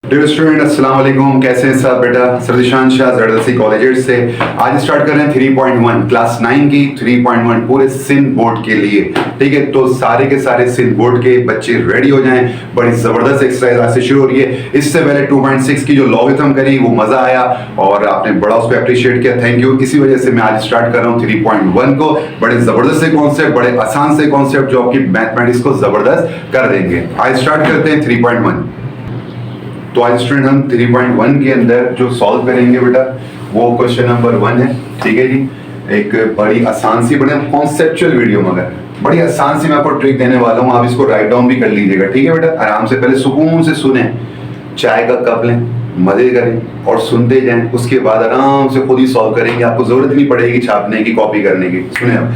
Dear student अस्सलाम वालेकुम, कैसे हैं सब बेटा। सरदिशान शाह जरदसी कॉलेज से आज स्टार्ट कर रहे हैं 3.1 क्लास 9 की 3.1 पूरे सिंध बोर्ड के लिए। ठीक है, तो सारे के सारे सिंध बोर्ड के बच्चे रेडी हो जाएं। बड़ी जबरदस्त एक्सरसाइज आज से शुरू हो रही है। इससे पहले 2.6 की जो लॉगरिथम करी वो मजा आया और आपने बड़ा उसको अप्रिशिएट किया, थैंक यू। इसी वजह से मैं आज स्टार्ट कर रहा हूँ 3.1 को। बड़े जबरदस्त से कॉन्सेप्ट, बड़े आसान से कॉन्सेप्ट जो आपकी मैथमेटिक्स को जबरदस्त कर देंगे। आज स्टार्ट करते हैं 3.1। तो आज स्टूडेंट हम 3.1 के अंदर जो सॉल्व करेंगे बेटा वो क्वेश्चन नंबर 1 है। ठीक है जी, एक बड़ी आसान सी, बड़े कॉन्सेप्चुअल वीडियो मगर बड़ी आसान सी मैं आपको ट्रिक देने वाला हूँ। आप इसको राइट डाउन भी कर लीजिएगा। ठीक है बेटा, आराम से पहले सुकून से सुने, चाय का कप लें, मजे करें और सुनते जाएं। उसके बाद आराम से खुद ही सॉल्व करेंगे, आपको जरूरत नहीं पड़ेगी छापने की, कॉपी करने की। सुने आप,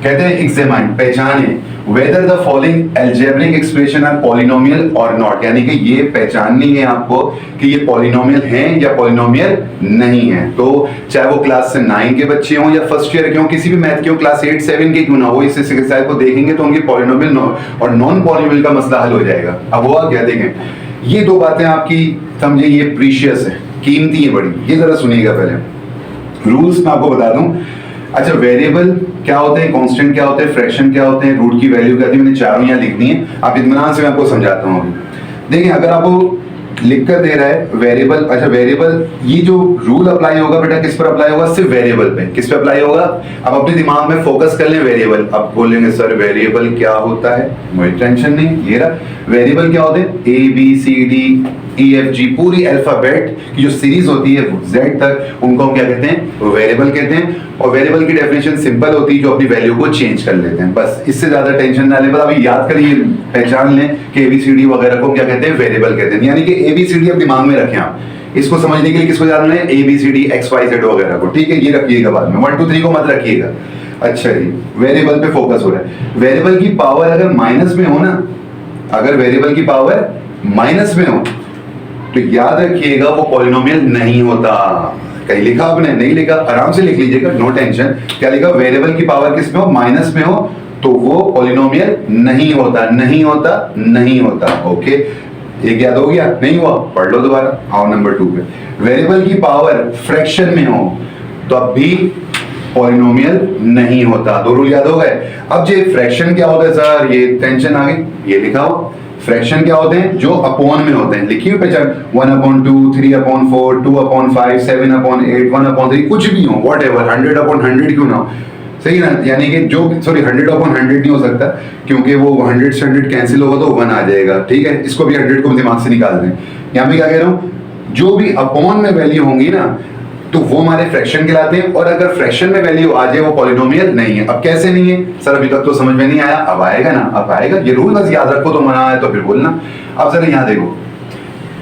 कहते हैं एग्जामिन, पहचाने whether the following algebraic expression are polynomial or not, यानी कि ये पहचाननी है आपको कि ये पॉलिनोमियल हैं या पॉलिनोमियल नहीं है। तो चाहे वो क्लास 9 के बच्चे हों या फर्स्ट ईयर के हों, किसी भी मैथ के हो, क्लास 8 7 के क्यों ना हो, इस एक्सरसाइज को देखेंगे तो उनके पॉलिनोमियल और नॉन पॉलिनोमियल का मसला हल हो जाएगा। अब हुआ क्या, देखें ये दो बातें आपकी समझे, ये प्रीशियस है, कीमती है बड़ी। ये जरा सुनिएगा पहले, रूल्स मैं आपको बता दूं। अच्छा, वेरिएबल क्या होते हैं, कांस्टेंट क्या होते हैं, फ्रैक्शन क्या होते हैं, रूट की वैल्यू क्या होती है, मैंने चारों यहाँ लिखनी है। आप इत्मीनान से मैं आपको समझाता हूँ। देखिए, अगर आपको लिख कर दे रहा है वेरिएबल, अच्छा वेरिएबल, ये जो रूल अप्लाई होगा बेटा किस पर अप्लाई होगा, सिर्फ वेरिएबल पे। किस पे अप्लाई होगा, अब अपने दिमाग में फोकस कर लें वेरिएबल। अब बोलेंगे सर वेरिएबल क्या होता है, मुझे टेंशन नहीं, ये रहा वेरिएबल क्या होते हैं, A B C D E F G, पूरी अल्फाबेट की जो सीरीज होती है जेड तक, उनको हम क्या कहते हैं, वेरिएबल कहते हैं। और वेरिएबल की डेफिनेशन सिंपल होती है, जो अपनी वैल्यू को चेंज कर लेते हैं, बस इससे ज्यादा टेंशन ना लें। बस अभी याद करिए, पहचान लें कि एबीसीडी वगैरह को क्या कहते हैं, वेरिएबल कहते हैं। यानी कि एबीसीडी आप दिमाग में रखें, आप इसको समझने के लिए किसको जानना है, एबीसीडी एक्स वाई जेड वगैरह को। ठीक है, ये रखिएगा, बाद में 1 2 3 को मत रखिएगा। अच्छा जी, वेरिएबल पे फोकस हो रहा है। वेरिएबल की पावर अगर माइनस में हो ना, अगर वेरिएबल की पावर माइनस में हो तो याद रखिएगा वो पॉलिनोमियल नहीं होता। कहीं लिखा आपने, नहीं लिखा, आराम से लिख लीजिएगा, नो टेंशन। क्या लिखा, वेरिएबल की पावर किस में हो, माइनस में हो, तो वो पॉलिनोमियल नहीं होता, नहीं होता, नहीं होता। ओके, एक याद हो गया, नहीं हुआ पढ़ लो दोबारा। आओ नंबर 2 पे, वेरिएबल की पावर फ्रैक्शन में हो तो अब भी पॉलिनोमियल नहीं होता। दो रूल याद हो गए। अब ये फ्रैक्शन क्या होता है सर, ये टेंशन आ गई, ये लिखा हो। फ्रैक्शन क्या होते हैं, जो अपोन में होते हैं, लिखिए पहचान, 1/2 3/4 2/5 7/8 1/3, कुछ भी हो, व्हाटएवर, 100/100 क्यों ना हो, सही ना। यानी कि जो, सॉरी 100/100 नहीं हो सकता, क्योंकि वो 100 से 100 कैंसिल होगा तो 1 आ जाएगा। ठीक है, इसको भी 100 को दिमाग से निकाल दें। यहाँ पे क्या कह रहा हूँ, जो भी अपोन में वैल्यू होंगी ना तो वो हमारे फ्रैक्शन कहलाते हैं। और अगर फ्रैक्शन में वैल्यू आ जाए वो पॉलिनोमियल नहीं है। अब कैसे नहीं है सर, अभी तक तो समझ में नहीं आया, अब आएगा ना, अब आएगा। ये रूल बस याद रखो, तो मना है तो फिर बोलना। अब सर यहाँ देखो,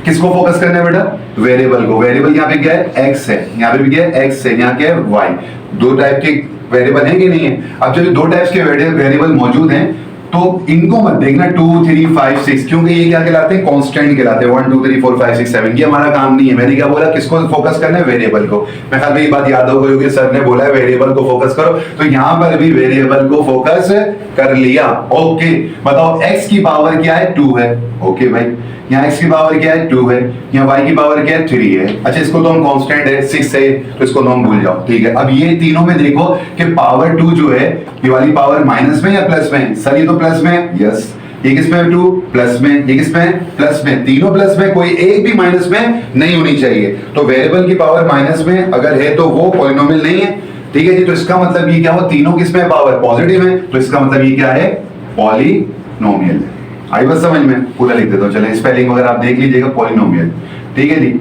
किसको फोकस करना है बेटा, वेरिएबल को। वेरिएबल यहाँ पे क्या है, एक्स है, यहाँ पे भी क्या है, एक्स है, यहाँ क्या है, वाई। दो टाइप के वेरिएबल है कि नहीं है। अब जब दो टाइप्स के वेरिएबल मौजूद हैं तो इनको मत देखना 2 3 5 6, क्योंकि ये क्या कहलाते हैं, कांस्टेंट कहलाते हैं। 1 2 3 4 5 6 7, ये हमारा काम नहीं है। मैंने क्या बोला, किसको फोकस करना है, वेरिएबल को। मैं ख्याल में ये बात याद हो गई होगी, सर ने बोला है वेरिएबल को फोकस करो, तो यहाँ पर भी वेरिएबल को फोकस कर लिया। ओके, बताओ x की पावर क्या है, 2 है। ओके भाई, यहाँ x की पावर क्या है, 2 है, यहाँ y की पावर क्या है, 3 है। अच्छा, इसको तो हम कांस्टेंट है 6 है, तो इसको तो हम भूल जाओ। ठीक है, अब ये तीनों में देखो कि पावर 2 जो है, ये वाली पावर माइनस में या प्लस में, सर ये तो प्लस में, यस। ये किस में, 2 प्लस में, ये किस में, प्लस में, तीनों प्लस में, कोई एक भी माइनस में नहीं होनी चाहिए। तो वेरिएबल की पावर माइनस में अगर है तो वो पॉलिनोमियल नहीं है। ठीक है जी, तो इसका मतलब ये क्या हो, तीनों किस में पावर पॉजिटिव है, तो इसका मतलब ये क्या है, पॉलिनोमियल है। आई बस समझ में, पूरा लिख देता हूं, चलें स्पेलिंग वगैरह आप देख लीजिएगा, पॉलिनोमियल। ठीक है जी,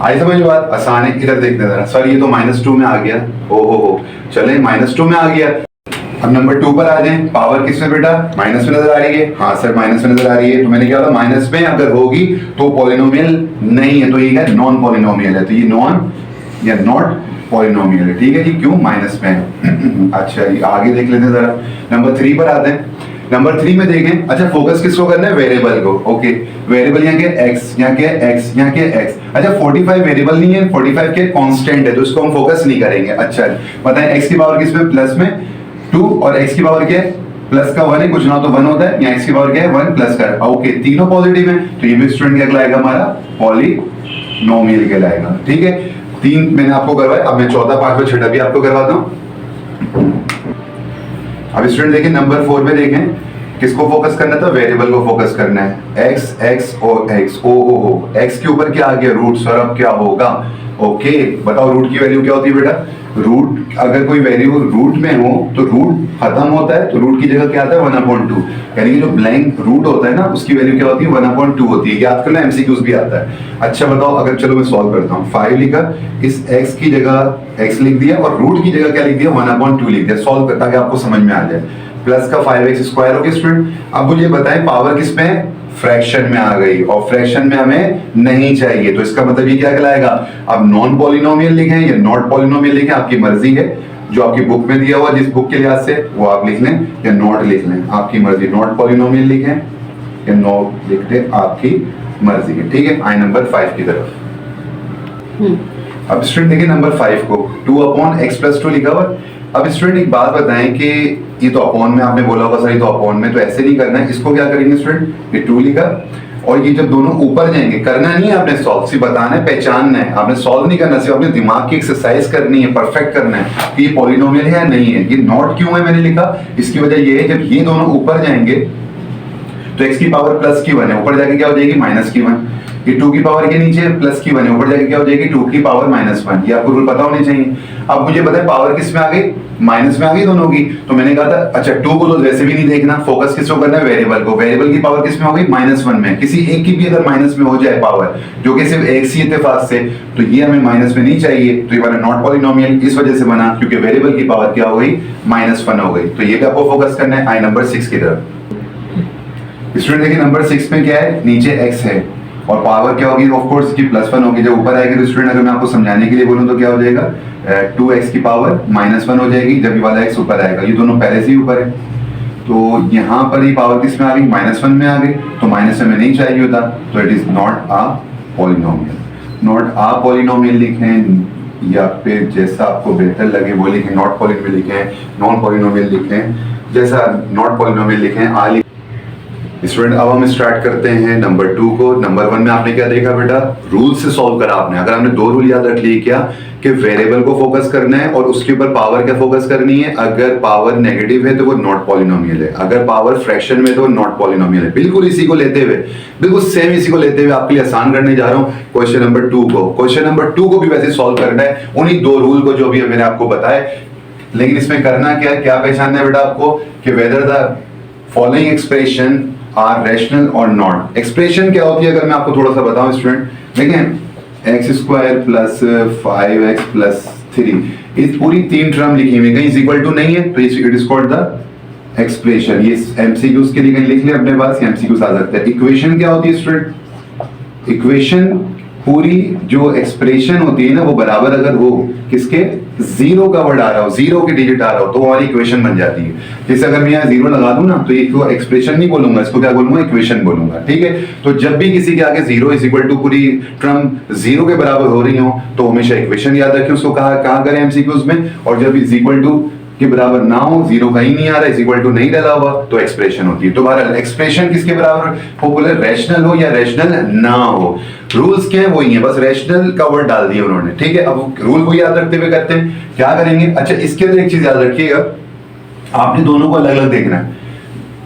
आई समझ बात, आसान है। इधर देखते हैं सर, ये तो -2 में आ गया, हो चलें -2 में आ गया। अब नंबर 2 पर आ जाएं, पावर किस में बेटा, माइनस में नजर आ रही है। हाँ सर, माइनस में नजर आ रही है, तो मैंने क्या बोला, माइनस में अगर होगी तो पॉलिनोमियल नहीं है, तो ये क्या, नॉन पॉलिनोमियल है। तो ये नॉन या नॉट पॉलिनोमियल है। ठीक है जी, क्यों, माइनस में है। अच्छा जी, आगे देख लेते हैं जरा, नंबर 3 पर आते हैं। नंबर 3 में देखें, अच्छा फोकस किसको करना है, वेरिएबल को। ओके, वेरिएबल यहाँ के x, यहाँ के x, यहाँ के x। अच्छा 45 वेरिएबल नहीं है, 45 के कांस्टेंट है, तो इसको हम फोकस नहीं करेंगे। अच्छा बताएं, x की पावर किस में, प्लस में 2, और x की पावर क्या है, प्लस का 1 है, कुछ ना तो 1 होता है, यहाँ x की पावर क्या है 1 प्लस का, ओके तीनों पॉजिटिव है तो ये भी स्टूडेंट क्या कहलाएगा हमारा पॉलिनोमियल कहलाएगा। ठीक है, 3 मैंने आपको करवाया, अब मैं चौथा पांचवा छठा भी आपको करवाता हूँ। अब स्टूडेंट देखें नंबर 4 में देखें किसको फोकस करना था, वेरिएबल को फोकस करना है, x और x ओ x के ऊपर क्या आ गया रूट, सर अब क्या होगा, ओके बताओ रूट की वैल्यू क्या होती है बेटा, रूट अगर कोई वैल्यू रूट में हो तो रूट खत्म होता है तो रूट की जगह क्या आता है 1/2, यानी कि जो ब्लैंक रूट होता है ना उसकी वैल्यू क्या होती है 1/2 होती है, याद करना एमसीक्यूज भी आता है। अच्छा बताओ अगर चलो मैं सॉल्व करता हूँ, 5 लिखा, इस x की जगह x लिख दिया और रूट की जगह क्या लिख दिया 1/2 लिख दिया, सॉल्व करता ताकि आपको समझ में आ जाए, प्लस का 5x स्क्वायर हो गया स्टूडेंट। अब मुझे बताएं पावर किस में है, फ्रैक्शन में आ गई और फ्रैक्शन में हमें नहीं चाहिए तो इसका मतलब ये क्या कहलाएगा, अब नॉन पॉलिनोमियल लिखें या नॉट पॉलिनोमियल लिखें आपकी मर्जी है, जो आपकी बुक में दिया हुआ जिस बुक के लिहाज से वो आप लिख लें या नॉट लिख लें, आपकी मर्जी, नॉट पॉलिनोमियल लिखें या नॉट लिख दें आपकी मर्जी है। ठीक है, आई नंबर 5 की तरफ। अब स्टूडेंट देखिए नंबर 5 को 2/x+2 लिखा हुआ। अब स्टूडेंट एक बात बताएं कि ये तो अपॉन में आपने बोला होगा सर ये तो अपॉन में, तो ऐसे नहीं करना है, इसको क्या करेंगे स्टूडेंट, ये 2 लिखा और ये जब दोनों ऊपर जाएंगे, करना नहीं है आपने सॉल्व, सिर्फ बताना है पहचानना है, आपने सॉल्व नहीं करना, सिर्फ अपने दिमाग की एक्सरसाइज करनी है, परफेक्ट करना है कि ये पॉलिनोमियल है या नहीं है। ये नॉट क्यों है मैंने लिखा, इसकी वजह ये है जब ये दोनों ऊपर जाएंगे तो x की पावर प्लस की 1 है, ऊपर जाके क्या हो जाएगी माइनस की 1, ये 2 की पावर के नीचे प्लस की 1 है, ऊपर जाके क्या हो जाएगी 2 की पावर -1, ये आपको रूल पता होने चाहिए। अब मुझे बताएं पावर किस में आ गई, माइनस में आ गई दोनों की, तो मैंने कहा था अच्छा 2 को तो वैसे भी नहीं देखना, फोकस किसको करना है वेरिएबल को, वेरिएबल की पावर किस में हो गई -1 में, किसी एक की भी अगर माइनस में हो जाए पावर जो कि सिर्फ एक सी इत्तेफाक से, तो ये हमें माइनस में नहीं चाहिए, तो ये वाला नॉट पॉलिनोमियल इस वजह से बना क्योंकि वेरिएबल की पावर क्या हो गई -1 हो गई, तो ये भी आपको फोकस करना है। आई नंबर 6 की तरफ स्टूडेंट देखिए नंबर 6 में क्या है, नीचे x है और पावर क्या होगी, ऑफ कोर्स की +1 होगी, जब ऊपर आएगी तो स्टूडेंट अगर मैं आपको समझाने के लिए बोलूं तो क्या हो जाएगा 2x की पावर -1 हो जाएगी, जब ये वाला x ऊपर आएगा, ये दोनों पहले से ही ऊपर है, तो यहाँ पर ये पावर किस में आ गई -1 में आ गई, तो माइनस में नहीं चाहिए होता, तो it is not a polynomial, not a polynomial लिखें या फिर जैसा आपको बेहतर लगे वो लिखें, नॉट पॉलिनोमियल लिखें, नॉन पॉलिनोमियल लिखें, जैसा नॉट पॉलिनोमियल लिखें आ लिखें। स्टूडेंट अब हम स्टार्ट करते हैं नंबर 2 को। नंबर 1 में आपने क्या देखा बेटा, रूल से सॉल्व करा आपने, अगर हमने 2 रूल याद रख लिए क्या कि वेरिएबल को फोकस करना है और उसके ऊपर पावर क्या फोकस करनी है, अगर पावर नेगेटिव है तो वो नॉट पॉलिनोमियल है, अगर पावर फ्रैक्शन में तो वो नॉट पॉलिनोमियल है। बिल्कुल इसी को लेते हुए, बिल्कुल सेम इसी को लेते हुए आपके लिए आसान करने जा रहा हूँ क्वेश्चन नंबर 2 को। क्वेश्चन नंबर 2 को भी वैसे सॉल्व करना है उन्हीं 2 रूल को जो भी मैंने आपको बताया, लेकिन इसमें करना क्या है, क्या पहचानना है बेटा आपको कि whether the following expression are rational और नॉट। एक्सप्रेशन क्या होती है अगर मैं आपको थोड़ा सा बताऊं स्टूडेंट, देखें x² प्लस 5x प्लस 3, इस पूरी 3 टर्म लिखी हुई कहीं इज इक्वल टू नहीं है तो it is called the expression. ये एमसीक्यूज के लिए कहीं लिख ले अपने पास, एमसीक्यूज आ सकते हैं। इक्वेशन क्या होती है स्टूडेंट, इक्वेशन पूरी जो एक्सप्रेशन होती है ना वो बराबर अगर हो किसके, 0 का वर्ड आ रहा हो, 0 के डिजिट आ रहा हो तो हमारी इक्वेशन बन जाती है। जैसे अगर मैं यहाँ 0 लगा दूं ना तो इसको एक्सप्रेशन नहीं बोलूंगा, इसको क्या बोलूंगा, इक्वेशन बोलूंगा। ठीक है, तो जब भी किसी के आगे 0 इज इक्वल टू पूरी टर्म 0 के बराबर हो रही हो तो हमेशा इक्वेशन याद रखें, उसको कहाँ करें एमसीक्यूज में, और जब इज इक्वल टू के बराबर ना हो, 0 कहीं नहीं आ रहा, इज इक्वल टू नहीं डाला हुआ तो एक्सप्रेशन होती है। तो बहरहाल एक्सप्रेशन किसके बराबर हो, बोले रैशनल हो या रैशनल ना हो। रूल्स क्या है वही है, बस रैशनल का वर्ड डाल दिया उन्होंने। ठीक है, अब रूल को याद रखते हुए करते हैं क्या करेंगे। अच्छा इसके अंदर एक चीज याद रखिएगा, आपने दोनों को अलग अलग देखना है,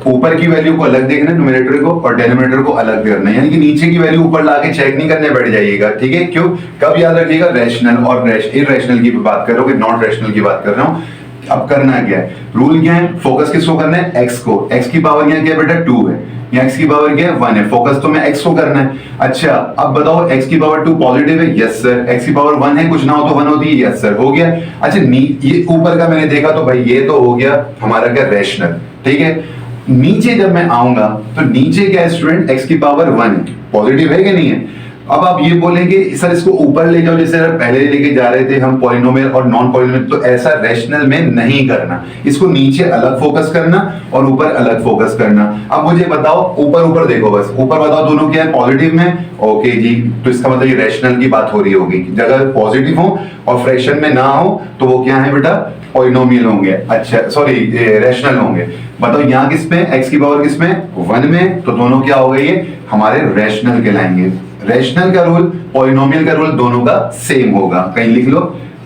ऊपर की वैल्यू को अलग देखना है न्यूमरेटर को और डिनोमिनेटर को अलग करना है, यानी कि नीचे की वैल्यू ऊपर लाके चेक नहीं करने बैठ जाइएगा। ठीक है, क्यों, कब याद रखिएगा, रैशनल और इरैशनल की बात कर रहा हूँ, नॉट रैशनल की बात कर रहा हूँ। अब करना क्या है, रूल क्या है, फोकस किसको करना है, x को। x की पावर क्या है बेटा 2 है, या x की पावर क्या है 1 है, फोकस तो मैं x को करना है। अच्छा अब बताओ x की पावर 2 पॉजिटिव है, यस सर, x की पावर 1 है, कुछ ना हो तो 1 होती है, यस सर, हो गया। अच्छा ये ऊपर का मैंने देखा तो भाई ये तो हो गया हमारा क्या रैशनल। ठीक है, नीचे जब मैं आऊंगा तो नीचे क्या है स्टूडेंट, x की पावर 1 पॉजिटिव है कि नहीं है। अब आप ये बोलेंगे सर इसको ऊपर ले जाओ, जैसे पहले लेके जा रहे थे हम पॉलिनोमियल और नॉन पॉलिनोमियल, तो ऐसा रैशनल में नहीं करना, इसको नीचे अलग फोकस करना और ऊपर अलग फोकस करना। अब मुझे बताओ ऊपर देखो, बस ऊपर बताओ दोनों क्या है, पॉजिटिव में, ओके जी, तो इसका मतलब ये रैशनल की बात हो रही होगी। अगर पॉजिटिव हो और फ्रैक्शन में ना हो तो वो क्या है बेटा, पॉलिनोमियल होंगे, अच्छा सॉरी रैशनल होंगे। बताओ यहाँ किसमें, x की पावर किसमें 1 में, तो दोनों क्या हो गए ये हमारे रैशनल कहलाएंगे। रैशनल का रूल पॉलिनोमियल का रूल दोनों का सेम होगा, कहीं लिख लो।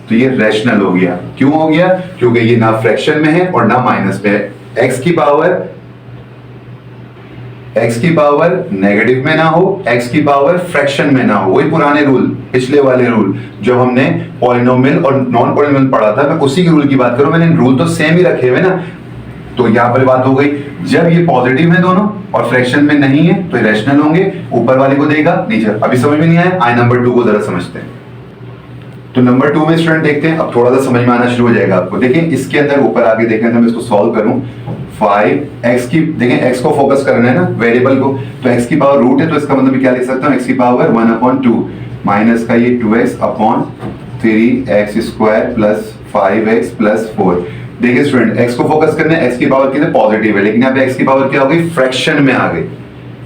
तो ये रैशनल हो गया। क्यों हो गया? क्योंकि ये ना फ्रैक्शन में है और ना माइनस में है। x की पावर नेगेटिव में ना हो, x की पावर फ्रैक्शन में ना हो। वही पुराने रूल, पिछले वाले रूल जो हमने पॉलिनोमियल और नॉन पॉलिनोमियल पढ़ा था, मैं उसी के रूल की बात करूं। मैंने रूल तो सेम ही रखे हुए ना। तो यहां पर बात हो गई, जब ये पॉजिटिव है दोनों और फ्रैक्शन में नहीं है तो रैशनल होंगे। ऊपर वाले को देगा नीचे। अभी समझ में नहीं आया? आई नंबर 2 को जरा समझते हैं। तो नंबर 2 में स्टूडेंट देखते हैं, अब थोड़ा सा समझ में आना शुरू हो जाएगा आपको। देखिए इसके अंदर ऊपर आगे देखें तो मैं इसको सॉल्व करूं। 5x की, देखें x को फोकस करना है ना, वेरिएबल को। तो x की पावर रूट है, तो इसका मतलब क्या लिख सकता हूं, x की पावर 1/2 माइनस का ये 2x upon 3x square plus 5x plus 4। देखिए स्टूडेंट x को फोकस करना है, x की पावर कितने पॉजिटिव है, लेकिन यहाँ पे x की पावर क्या हो गई, फ्रैक्शन में आ गई।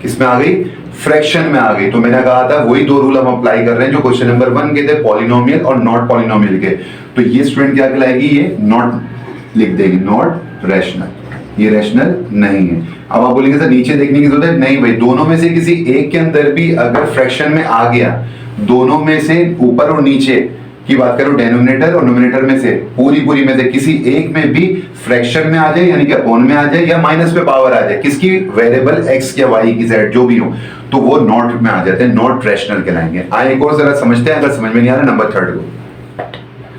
किस में आ गई? फ्रैक्शन में आ गई। तो मैंने कहा था वही दो रूल हम अप्लाई कर रहे हैं जो क्वेश्चन नंबर 1 के थे, पॉलिनोमियल और नॉट पॉलिनोमियल के। तो ये स्टूडेंट क्या कहलाएगी, ये नॉट लिख देगी, नॉट रैशनल। ये रैशनल नहीं है। अब आप बोलेंगे सर नीचे देखने की जरूरत है, नहीं भाई, दोनों में से किसी एक के अंदर भी अगर फ्रैक्शन में आ गया, दोनों में से ऊपर और नीचे की बात करो, डेनोमिनेटर और नोमिनेटर में से पूरी में से किसी एक में भी फ्रैक्शन में आ जाए, यानी कि अपॉन में आ जाए या माइनस पे पावर आ जाए, किसकी, वेरिएबल x या y की z जो भी हो, तो वो नॉट में आ जाते हैं, नॉट रैशनल कहलाएंगे। आइए एक और जरा समझते हैं, अगर समझ में नहीं आ रहा नंबर 3 को।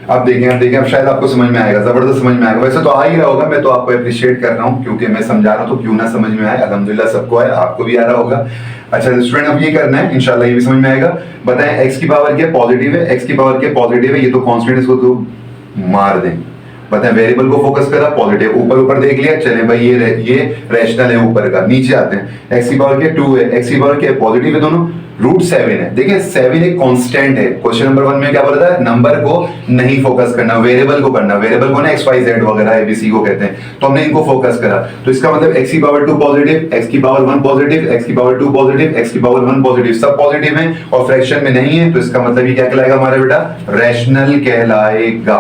अब देखें अब शायद आपको समझ में आएगा, जबरदस्त समझ में आएगा। वैसे तो आ ही रहा होगा, मैं तो आपको अप्रिशिएट कर रहा हूं क्योंकि मैं समझा रहा हूं, तो क्यों ना समझ में आए, अल्हम्दुलिल्लाह सबको आए, आपको भी आ रहा होगा। अच्छा स्टूडेंट, अब ये करना है, इंशाल्लाह ये भी समझ में आएगा। बताएं x की पावर क्या पॉजिटिव है, x की पावर क्या पॉजिटिव है, ये तो कांस्टेंट, इसको तो मार दें। बताएं वेरिएबल को फोकस करा, पॉजिटिव, ऊपर देख लिया, चले भाई ये रैशनल है ऊपर का। नीचे आते हैं, x की पावर क्या 2 है, x की पावर क्या पॉजिटिव है, दोनों √7 है। देखिए 7 एक कांस्टेंट है। क्वेश्चन नंबर 1 में क्या बोला था, नंबर को नहीं फोकस करना, वेरिएबल को करना। वेरिएबल को ना x y z वगैरह ABC को कहते हैं, तो हमने इनको फोकस करा। तो इसका मतलब x की पावर 2 पॉजिटिव, x की पावर 1 पॉजिटिव, x की पावर 2 पॉजिटिव, x की पावर 1 पॉजिटिव, सब पॉजिटिव है और फ्रैक्शन में नहीं है। तो इसका मतलब ये क्या कहलाएगा हमारा बेटा, रैशनल कहलाएगा।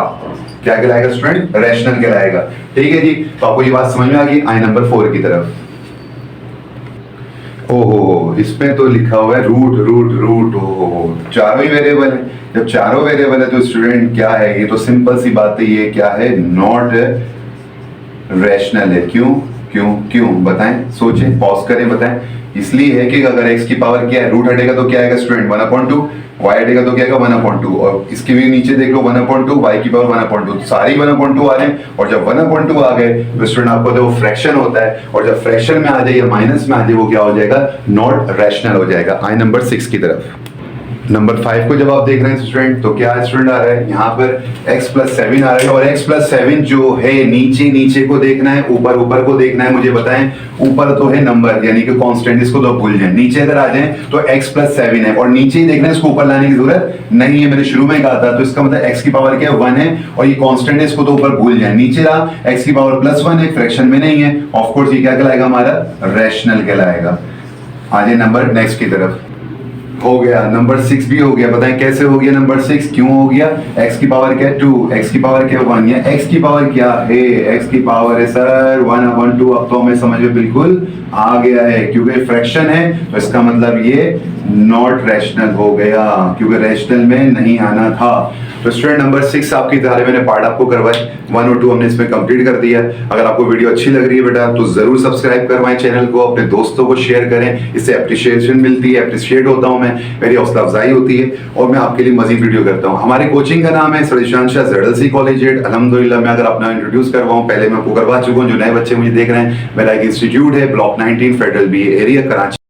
क्या कहलाएगा स्टूडेंट, रैशनल कहलाएगा। ठीक है जी, तो आपको ये बात समझ में आ गई। आई नंबर 4 की तरफ। ओहो, इसमें तो लिखा हुआ है रूट। ओहो, चारों ही वेरिएबल है। जब चारों वेरिएबल है तो स्टूडेंट क्या है, ये तो सिंपल सी बात है, ये क्या है, नॉट रैशनल है। क्यों बताएं, सोचें, पॉज करें, बताएं। इसलिए है कि अगर x की पावर क्या है, रूट हटेगा तो क्या आएगा स्टूडेंट 1/2, y हटेगा तो क्या आएगा 1/2, और इसके भी नीचे देख लो 1/2, y की पावर 1/2, सारी 1/2 आ रहे हैं। और जब 1/2 आ गए तो स्टूडेंट आपको तो वो फ्रैक्शन होता है, और जब फ्रैक्शन में आ जाए या माइनस में आ जाए वो क्या हो जाएगा, नॉट रैशनल हो जाएगा। आई नंबर 6 की तरफ। नंबर 5 को जब आप देख रहे हैं स्टूडेंट, तो क्या स्टूडेंट आ रहा है यहाँ पर x + 7 आ रहा है, और x + 7 जो है नीचे को देखना है, ऊपर को देखना है। मुझे बताएं, ऊपर तो है नंबर यानी कि कांस्टेंट, इसको तो भूल जाएं। नीचे अगर आ जाएं तो x + 7 है, और नीचे ही देखना है, इसको ऊपर लाने की जरूरत नहीं है। मैंने शुरू में कहा था, तो इसका मतलब x की पावर क्या है 1 है, और ये कांस्टेंट है, इसको तो ऊपर भूल जाए। नीचे रहा x की पावर +1 है, फ्रैक्शन में नहीं है, ऑफ कोर्स ये क्या कहलाएगा हमारा, रैशनल कहलाएगा। आगे नंबर नेक्स्ट की तरफ। हो गया नंबर 6 भी हो गया। बताएं कैसे हो गया नंबर 6, क्यों हो गया, x की पावर क्या 2, x की पावर क्या 1, या x की पावर क्या है, x की पावर है सर 1/2। अब तो हमें समझ में बिल्कुल आ गया है, क्योंकि फ्रैक्शन है तो इसका मतलब ये नॉट रैशनल हो गया, क्योंकि रैशनल में नहीं आना था। तो स्टूडेंट नंबर 6 आपकी तरह मैंने पार्ट आपको करवाए, 1 और 2 हमने इसमें कंप्लीट कर दिया। अगर आपको वीडियो अच्छी लग रही है बेटा तो जरूर सब्सक्राइब करवाएं चैनल को, अपने दोस्तों को शेयर करें, इससे अप्रिशिएशन मिलती है, अप्रिशिएट होता हूं मैं, मेरी हौसला अफजाई होती है, और मैं आपके लिए मजीद वीडियो करता हूं। हमारे कोचिंग का नाम है सरदीशान शाह ZLC कॉलेजिएट। अल्हम्दुलिल्लाह मैं अगर अपना इंट्रोड्यूस करवाऊं, पहले मैं आपको करवा चुका हूं, जो नए बच्चे मुझे देख रहे हैं, मेरा एक इंस्टीट्यूट है block 19 federal BA area Karachi.